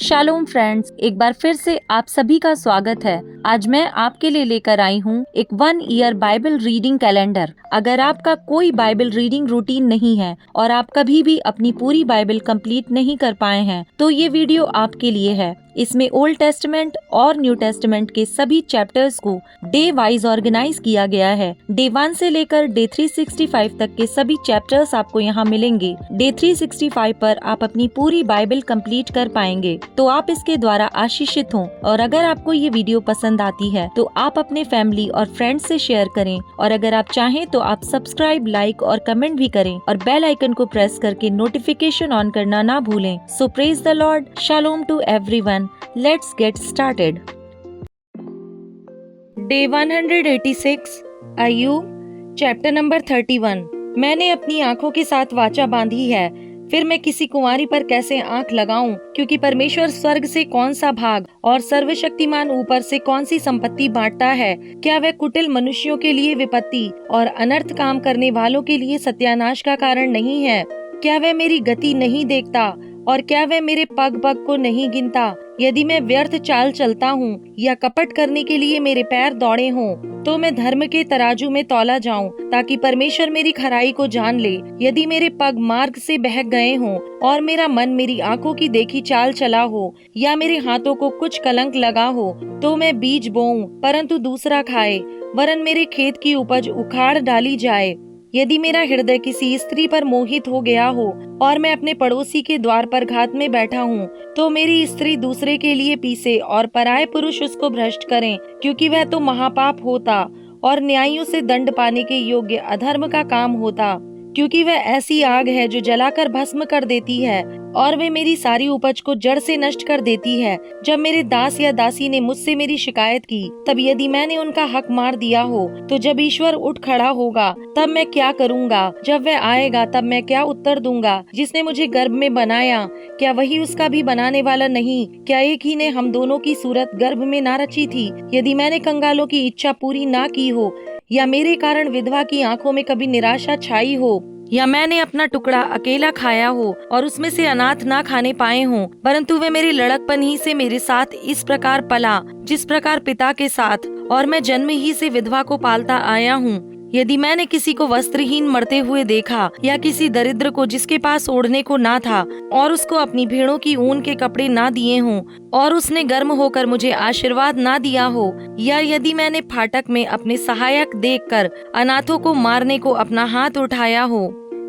Shalom friends, एक बार फिर से आप सभी का स्वागत है। आज मैं आपके लिए लेकर आई हूँ एक 1 ईयर बाइबल रीडिंग कैलेंडर। अगर आपका कोई बाइबल रीडिंग रूटीन नहीं है और आप कभी भी अपनी पूरी बाइबल कंप्लीट नहीं कर पाए हैं, तो ये वीडियो आपके लिए है। इसमें ओल्ड टेस्टमेंट और न्यू टेस्टमेंट के सभी चैप्टर्स को डे वाइज ऑर्गेनाइज किया गया है। डे 1 से लेकर डे 365 तक के सभी चैप्टर्स आपको यहाँ मिलेंगे। डे 365 पर आप अपनी पूरी बाइबल कंप्लीट कर पाएंगे, तो आप इसके द्वारा आशीषित हों। और अगर आपको ये वीडियो पसंद आती है तो आप अपने फैमिली और फ्रेंड्स से शेयर करें, और अगर आप चाहें तो आप सब्सक्राइब, लाइक और कमेंट भी करें और बेल आइकन को प्रेस करके नोटिफिकेशन ऑन करना ना भूलें। So praise the Lord, shalom to everyone. Let's get started. Day 186, Ayyub, chapter number 31। मैंने अपनी आंखों के साथ वाचा बांधी है, फिर मैं किसी कुंवारी पर कैसे आंख लगाऊं? क्योंकि परमेश्वर स्वर्ग से कौन सा भाग और सर्वशक्तिमान ऊपर से कौन सी संपत्ति बांटता है? क्या वह कुटिल मनुष्यों के लिए विपत्ति और अनर्थ काम करने वालों के लिए सत्यानाश का कारण नहीं है? क्या वह मेरी गति नहीं देखता और क्या वह मेरे पग पग को नहीं गिनता? यदि मैं व्यर्थ चाल चलता हूँ या कपट करने के लिए मेरे पैर दौड़े हों, तो मैं धर्म के तराजू में तौला जाऊं, ताकि परमेश्वर मेरी खराई को जान ले। यदि मेरे पग मार्ग से बहक गए हों और मेरा मन मेरी आंखों की देखी चाल चला हो, या मेरे हाथों को कुछ कलंक लगा हो, तो मैं बीज बोऊं परंतु दूसरा खाए, वरन मेरे खेत की उपज उखाड़ डाली जाए। यदि मेरा हृदय किसी स्त्री पर मोहित हो गया हो और मैं अपने पड़ोसी के द्वार पर घात में बैठा हूँ, तो मेरी स्त्री दूसरे के लिए पीसे और पराये पुरुष उसको भ्रष्ट करें, क्योंकि वह तो महापाप होता और न्यायियों से दंड पाने के योग्य अधर्म का काम होता। क्योंकि वह ऐसी आग है जो जलाकर भस्म कर देती है, और वे मेरी सारी उपज को जड़ से नष्ट कर देती है। जब मेरे दास या दासी ने मुझसे मेरी शिकायत की, तब यदि मैंने उनका हक मार दिया हो, तो जब ईश्वर उठ खड़ा होगा तब मैं क्या करूँगा? जब वह आएगा तब मैं क्या उत्तर दूंगा? जिसने मुझे गर्भ में बनाया, क्या वही उसका भी बनाने वाला नहीं? क्या एक ही ने हम दोनों की सूरत गर्भ में ना रची थी? यदि मैंने कंगालों की इच्छा पूरी ना की हो, या मेरे कारण विधवा की आंखों में कभी निराशा छाई हो, या मैंने अपना टुकड़ा अकेला खाया हो और उसमें से अनाथ ना खाने पाए हों, परंतु वे मेरे लड़कपन ही से मेरे साथ इस प्रकार पला जिस प्रकार पिता के साथ, और मैं जन्म ही से विधवा को पालता आया हूँ। यदि मैंने किसी को वस्त्रहीन मरते हुए देखा, या किसी दरिद्र को जिसके पास ओढ़ने को ना था, और उसको अपनी भेड़ों की ऊन के कपड़े ना दिए हों, और उसने गर्म होकर मुझे आशीर्वाद ना दिया हो, या यदि मैंने फाटक में अपने सहायक देखकर अनाथों को मारने को अपना हाथ उठाया हो,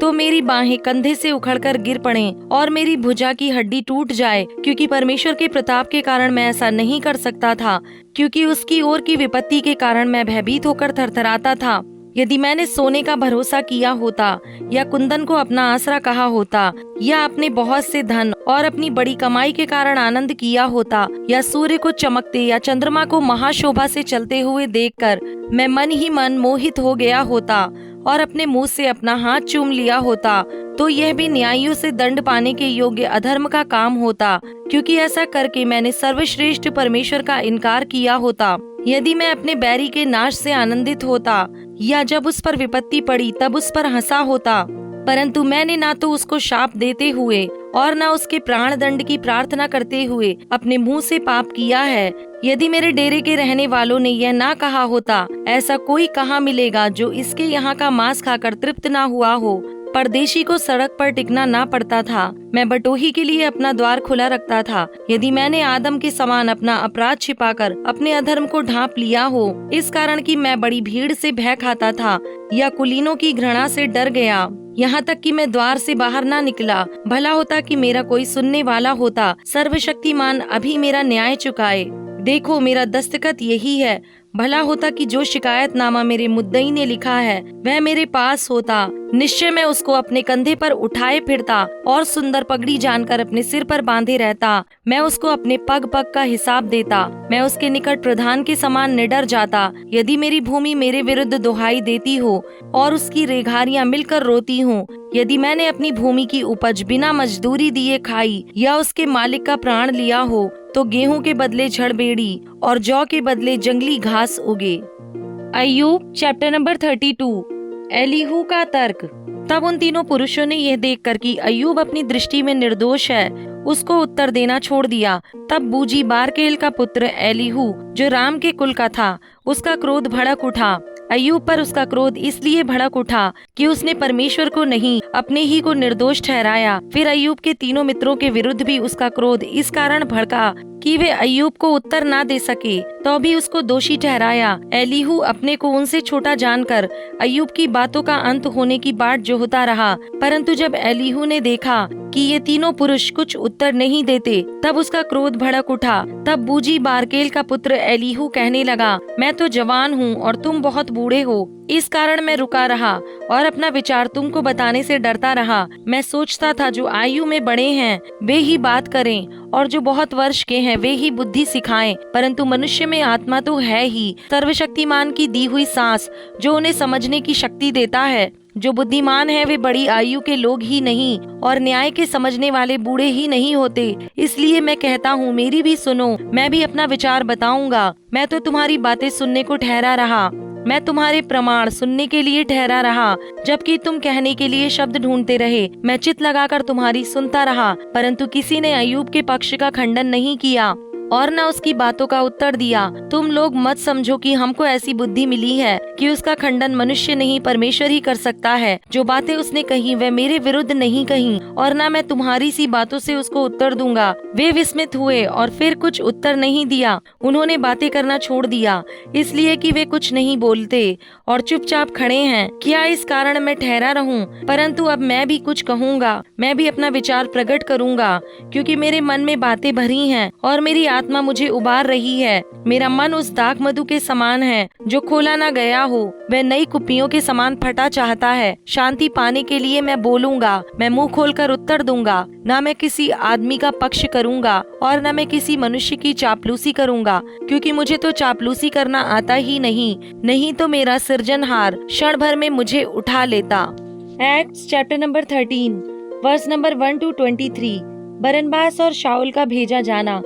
तो मेरी बाहें कंधे से उखड़कर गिर पड़ें और मेरी भुजा की हड्डी टूट जाए। क्योंकि परमेश्वर के प्रताप के कारण मैं ऐसा नहीं कर सकता था, क्योंकि उसकी ओर की विपत्ति के कारण मैं भयभीत होकर थरथराता था। यदि मैंने सोने का भरोसा किया होता, या कुंदन को अपना आसरा कहा होता, या अपने बहुत से धन और अपनी बड़ी कमाई के कारण आनंद किया होता, या सूर्य को चमकते या चंद्रमा को महाशोभा से चलते हुए देखकर मैं मन ही मन मोहित हो गया होता और अपने मुंह से अपना हाथ चूम लिया होता, तो यह भी न्यायियों से दंड पाने के योग्य अधर्म का काम होता। क्योंकि ऐसा करके मैंने सर्वश्रेष्ठ परमेश्वर का इनकार किया होता। यदि मैं अपने बैरी के नाश से आनंदित होता, या जब उस पर विपत्ति पड़ी तब उस पर हंसा होता, परंतु मैंने ना तो उसको शाप देते हुए और न उसके प्राण दंड की प्रार्थना करते हुए अपने मुंह से पाप किया है। यदि मेरे डेरे के रहने वालों ने यह ना कहा होता, ऐसा कोई कहाँ मिलेगा जो इसके यहाँ का मांस खाकर तृप्त ना हुआ हो। परदेशी को सड़क पर टिकना ना पड़ता था, मैं बटोही के लिए अपना द्वार खुला रखता था। यदि मैंने आदम के समान अपना अपराध छिपाकर अपने अधर्म को ढांप लिया हो, इस कारण कि मैं बड़ी भीड़ से भय खाता था, या कुलीनों की घृणा से डर गया, यहाँ तक कि मैं द्वार से बाहर ना निकला, भला होता कि मेरा कोई सुनने वाला होता। सर्वशक्तिमान अभी मेरा न्याय चुकाए। देखो, मेरा दस्तखत यही है। भला होता कि जो शिकायतनामा मेरे मुद्दई ने लिखा है वह मेरे पास होता। निश्चय मैं उसको अपने कंधे पर उठाए फिरता और सुंदर पगड़ी जानकर अपने सिर पर बांधे रहता। मैं उसको अपने पग पग का हिसाब देता। मैं उसके निकट प्रधान के समान निडर जाता। यदि मेरी भूमि मेरे विरुद्ध दुहाई देती हो और उसकी रेघारियां मिलकर रोती हों, यदि मैंने अपनी भूमि की उपज बिना मजदूरी दिए खाई, या उसके मालिक का प्राण लिया हो, तो गेहूं के बदले झड़बेड़ी और जौ के बदले जंगली घास उगे। अय्यूब चैप्टर नंबर 32। एलीहू का तर्क। तब उन तीनों पुरुषों ने यह देखकर कि अय्यूब अपनी दृष्टि में निर्दोष है, उसको उत्तर देना छोड़ दिया। तब बूजी बारकेल का पुत्र एलीहू, जो राम के कुल का था, उसका क्रोध भड़क उठा। अय्यूब पर उसका क्रोध इसलिए भड़क उठा कि उसने परमेश्वर को नहीं, अपने ही को निर्दोष ठहराया। फिर अय्यूब के तीनों मित्रों के विरुद्ध भी उसका क्रोध इस कारण भड़का कि वे अय्यूब को उत्तर ना दे सके, तो भी उसको दोषी ठहराया। एलीहू अपने को उनसे छोटा जानकर अय्यूब की बातों का अंत होने की बाट जोहता रहा। परंतु जब एलीहू ने देखा कि ये तीनों पुरुष कुछ उत्तर नहीं देते, तब उसका क्रोध भड़क उठा। तब बूजी बारकेल का पुत्र एलीहू कहने लगा, मैं तो जवान हूँ और तुम बहुत बूढ़े हो, इस कारण मैं रुका रहा और अपना विचार तुमको बताने से डरता रहा। मैं सोचता था जो आयु में बड़े हैं वे ही बात करें और जो बहुत वर्ष के हैं वे ही बुद्धि सिखाएं। परंतु मनुष्य में आत्मा तो है ही, सर्वशक्तिमान की दी हुई सांस जो उन्हें समझने की शक्ति देता है। जो बुद्धिमान है वे बड़ी आयु के लोग ही नहीं और न्याय के समझने वाले बूढ़े ही नहीं होते। इसलिए मैं कहता हूँ, मेरी भी सुनो, मैं भी अपना विचार बताऊंगा। मैं तो तुम्हारी बातें सुनने को ठहरा रहा, मैं तुम्हारे प्रमाण सुनने के लिए ठहरा रहा, जबकि तुम कहने के लिए शब्द ढूंढते रहे। मैं चित लगाकर तुम्हारी सुनता रहा, परंतु किसी ने अय्यूब के पक्ष का खंडन नहीं किया और न उसकी बातों का उत्तर दिया। तुम लोग मत समझो कि हमको ऐसी बुद्धि मिली है कि उसका खंडन मनुष्य नहीं परमेश्वर ही कर सकता है। जो बातें उसने कही वह मेरे विरुद्ध नहीं कही और न मैं तुम्हारी सी बातों से उसको उत्तर दूंगा। वे विस्मित हुए और फिर कुछ उत्तर नहीं दिया। उन्होंने बातें करना छोड़ दिया, इसलिए कि वे कुछ नहीं बोलते और चुपचाप खड़े हैं। क्या इस कारण मैं ठहरा रहूं? परंतु अब मैं भी कुछ कहूँगा, मैं भी अपना विचार प्रकट करूँगा, क्योंकि मेरे मन में बातें भरी हैं और मेरी आत्मा मुझे उबार रही है। मेरा मन उस दाख मधु के समान है जो खोला ना गया हो, वह नई कुप्पियों के समान फटा चाहता है। शांति पाने के लिए मैं बोलूंगा, मैं मुंह खोलकर उत्तर दूंगा। ना मैं किसी आदमी का पक्ष करूंगा और न मैं किसी मनुष्य की चापलूसी करूंगा, क्योंकि मुझे तो चापलूसी करना आता ही नहीं तो मेरा सृजनहार क्षण भर में मुझे उठा लेता। Acts chapter number 13 verse number 1 to 23। Barnabas और शाऊल का भेजा जाना।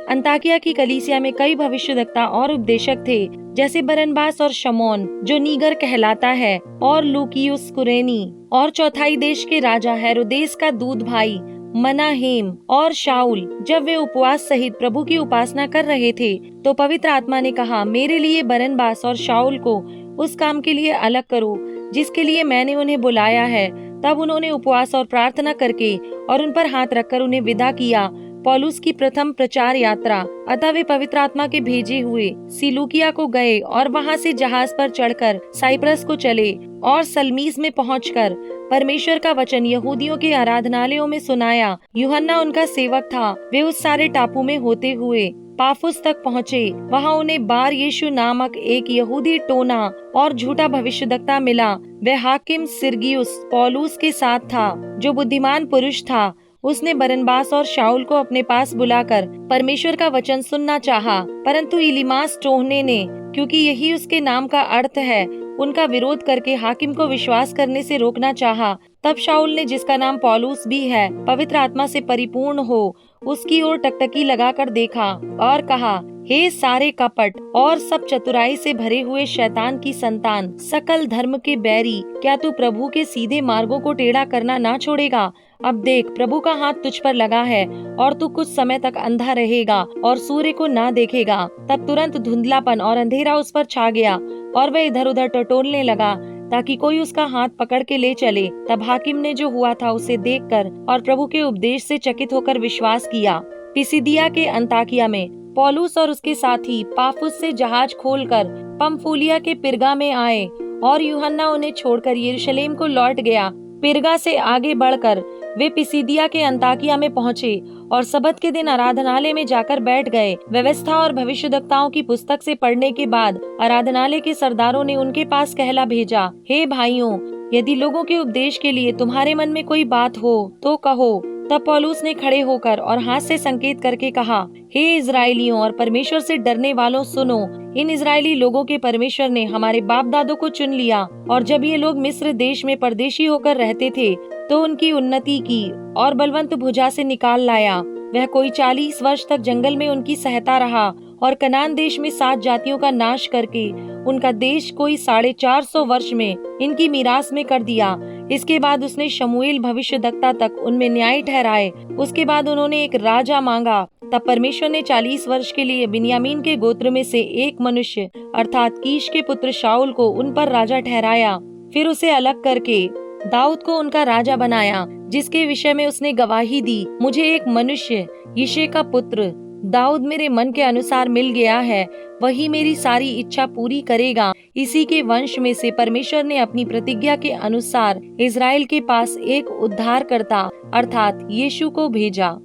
अंताकिया की कलीसिया में कई भविष्यवक्ता और उपदेशक थे, जैसे बरनबास और शमौन जो नीगर कहलाता है, और लूकियुस कुरेनी, और चौथाई देश के राजा हेरोदेस का दूध भाई मनाहेम और शाऊल। जब वे उपवास सहित प्रभु की उपासना कर रहे थे, तो पवित्र आत्मा ने कहा, मेरे लिए बरनबास और शाऊल को उस काम के लिए अलग करो जिसके लिए मैंने उन्हें बुलाया है। तब उन्होंने उपवास और प्रार्थना करके और उन पर हाथ रखकर उन्हें विदा किया। पौलुस की प्रथम प्रचार यात्रा। अतः वे पवित्र आत्मा के भेजे हुए सिलूकिया को गए और वहां से जहाज पर चढ़कर साइप्रस को चले और सलमीस में पहुंचकर परमेश्वर का वचन यहूदियों के आराधनालयों में सुनाया। यूहन्ना उनका सेवक था। वे उस सारे टापू में होते हुए पाफुस तक पहुँचे। वहाँ उन्हें बार यीशु नामक एक यहूदी टोना और झूठा भविष्यद्वक्ता मिला। वह हाकिम सिरगियुस पौलुस के साथ था, जो बुद्धिमान पुरुष था। उसने बरनबास और शाऊल को अपने पास बुलाकर परमेश्वर का वचन सुनना चाहा, परंतु इलीमास टोहने ने, क्योंकि यही उसके नाम का अर्थ है, उनका विरोध करके हाकिम को विश्वास करने से रोकना चाहा। तब शाऊल ने, जिसका नाम पौलुस भी है, पवित्र आत्मा से परिपूर्ण हो, उसकी ओर टकटकी लगाकर देखा और कहा, हे सारे कपट और सब चतुराई से भरे हुए शैतान की संतान, सकल धर्म के बैरी, क्या तू प्रभु के सीधे मार्गों को टेढ़ा करना ना छोड़ेगा? अब देख, प्रभु का हाथ तुझ पर लगा है और तू कुछ समय तक अंधा रहेगा और सूर्य को ना देखेगा। तब तुरंत धुंधलापन और अंधेरा उस पर छा गया और वह इधर उधर टटोलने लगा ताकि कोई उसका हाथ पकड़ के ले चले। तब हाकिम ने जो हुआ था उसे देखकर और प्रभु के उपदेश से चकित होकर विश्वास किया। पिसिदिया के अंताकिया में पौलुस और उसके साथी पाफुस से जहाज खोलकर पंफूलिया के पिरगा में आए और यूहन्ना उन्हें छोड़कर यरूशलेम को लौट गया। पिरगा से आगे बढ़कर वे पिसिदिया के अंताकिया में पहुँचे और सबत के दिन आराधनालय में जाकर बैठ गए। व्यवस्था और भविष्यद्वक्ताओं की पुस्तक से पढ़ने के बाद आराधनालय के सरदारों ने उनके पास कहला भेजा, हे भाइयों, यदि लोगों के उपदेश के लिए तुम्हारे मन में कोई बात हो तो कहो। तब पौलुस ने खड़े होकर और हाथ से संकेत करके कहा, हे इजराइलियों और परमेश्वर से डरने वालों, सुनो। इन इजरायली लोगों के परमेश्वर ने हमारे बाप दादों को चुन लिया और जब ये लोग मिस्र देश में परदेशी होकर रहते थे तो उनकी उन्नति की और बलवंत भुजा से निकाल लाया। वह कोई 40 वर्ष तक जंगल में उनकी सहायता रहा और कनान देश में 7 जातियों का नाश करके उनका देश कोई 450 वर्ष में इनकी मीरास में कर दिया। इसके बाद उसने शमूएल भविष्यद्वक्ता तक उनमें न्याय ठहराए। उसके बाद उन्होंने एक राजा मांगा। तब परमेश्वर ने 40 वर्ष के लिए बिन्यामीन के गोत्र में से एक मनुष्य अर्थात कीश के पुत्र शाऊल को उन पर राजा ठहराया। फिर उसे अलग करके दाऊद को उनका राजा बनाया, जिसके विषय में उसने गवाही दी, मुझे एक मनुष्य यिशै का पुत्र दाऊद मेरे मन के अनुसार मिल गया है, वही मेरी सारी इच्छा पूरी करेगा। इसी के वंश में से परमेश्वर ने अपनी प्रतिज्ञा के अनुसार इज़राइल के पास एक उद्धारकर्ता अर्थात यीशु को भेजा।